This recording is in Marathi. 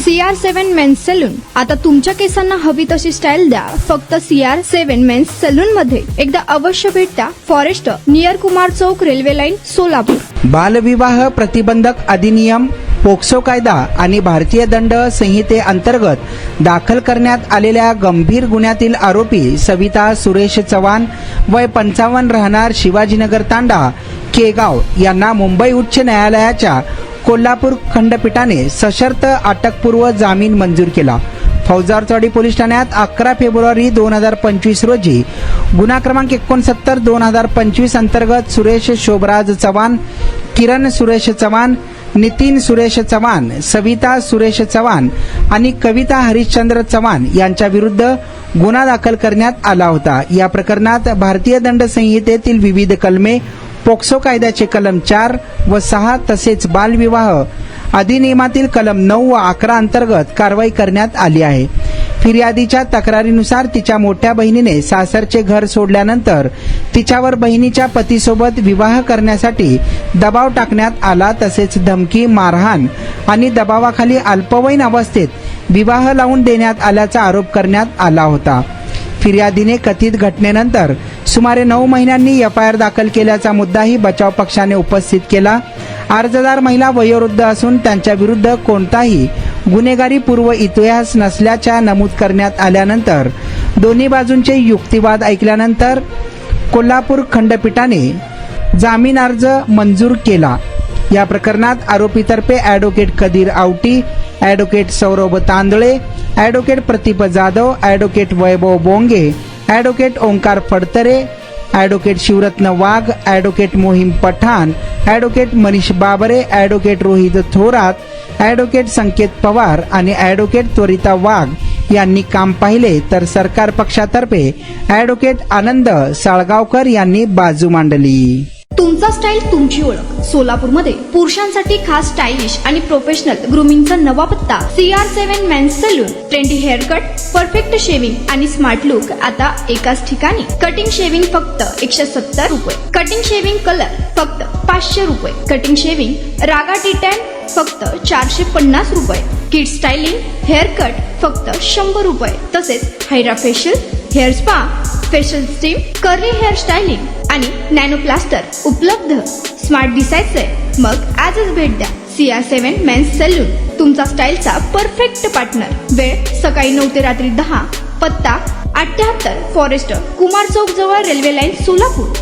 CR7 men's salon. आता तुमच्या केसांना हवी तशी स्टाईल द्या फक्त CR7 मेन्स सलून मध्ये. एकदा अवश्य भेट द्या. फॉरेस्ट नियर कुमार चौक, रेल्वे लाईन, सोलापूर. बालविवाह प्रतिबंधक अधिनियम, पोक्सो कायदा आणि भारतीय दंड संहितेअंतर्गत दाखल करण्यात आलेल्या गंभीर गुन्ह्यातील आरोपी सविता सुरेश चव्हाण वय 55 राहणार शिवाजीनगर तांडा केगाव यांना मुंबई उच्च न्यायालयाच्या कोल्हापूर खंडपीठाने सशर्त अटकपूर्व जामीन मंजूर केला. फौजदारवाडी पोलीस ठाण्यात 11 फेब्रुवारी 2025 रोजी गुन्हा क्रमांक 69/2025 अंतर्गत सुरेश शोभराज चव्हाण, किरण सुरेश चव्हाण, नितीन सुरेश चव्हाण, सविता सुरेश चव्हाण आणि कविता हरिश्चंद्र चव्हाण यांच्या विरुद्ध गुन्हा दाखल करण्यात आला होता. या प्रकरणात भारतीय दंड संहितेतील विविध कलमे, पोक्सो कायद्याचे कलम 4 व 6 तसेच बालविवाह अधिनियमातील कलम 9 व 11 अंतर्गत कारवाई करण्यात आली आहे. फिर्यादीच्या तक्रारीनुसार तिच्या मोठ्या बहिणीने सासरचे घर सोडल्यानंतर तिच्यावर बहिणीच्या पतीसोबत विवाह करण्यासाठी दबाव टाकण्यात आला. तसेच धमकी, मारहाण आणि दबावाखाली अल्पवयीन अवस्थेत विवाह लावून देण्यात आल्याचा आरोप करण्यात आला होता. फिर्यादीने कथित घटनेनंतर सुमारे 9 महिन्यांनी FIR दाखल केल्याचा मुद्दाही बचाव पक्षाने उपस्थित केला. अर्जदार महिला वयोवृद्ध असून त्यांच्या विरुद्ध कोणताही गुन्हेगारी पूर्व इतिहास नसल्याच्या नमूद करण्यात आल्यानंतर दोन्ही बाजूंचे युक्तिवाद ऐकल्यानंतर कोल्हापूर खंडपीठाने जामीन अर्ज मंजूर केला. या प्रकरणात आरोपीतर्फे advocate Kadir Awati, advocate Saurabh Tandale, advocate Pratip Jadhav, advocate Vaibhav Bonge, advocate Omkar Phadtare, advocate Shivratna Wagh, advocate Mohim Pathan, advocate Manish Babare, advocate Rohit Thorat, advocate Sanket Pawar आणि ॲडव्होकेट त्वरिता वाघ यांनी काम पाहिले. तर सरकार पक्षातर्फे ॲडव्होकेट आनंद साळगावकर यांनी बाजू मांडली. तुमचा स्टाईल तुमची ओळख. सोलापूरमध्ये पुरुषांसाठी खास स्टायलिश आणि प्रोफेशनल ग्रूमिंगचा नवा पत्ता CR7 men's salon. Trendy hair cut, perfect shaving आणि स्मार्ट लुक आता एकाच ठिकाणी. कटिंग शेविंग फक्त 170 रुपये. कटिंग शेविंग कलर फक्त 500 रुपये. कटिंग शेविंग रागा टी10 फक्त 450 रुपये. किड स्टायलिंग हेअर कट फक्त 100 रुपये. तसेच hydra facial, hair spa, facial steam, curly hair styling आणि नॅनो प्लास्टर उपलब्ध. स्मार्ट दिसायचंय मग आजच भेट द्या CR7 मेन्स सलून, तुमचा स्टाईलचा परफेक्ट पार्टनर. वेळ सकाळी 9 ते रात्री 10. पत्ता 78 फॉरेस्ट कुमार चौक जवळ, रेल्वे लाईन, सोलापूर.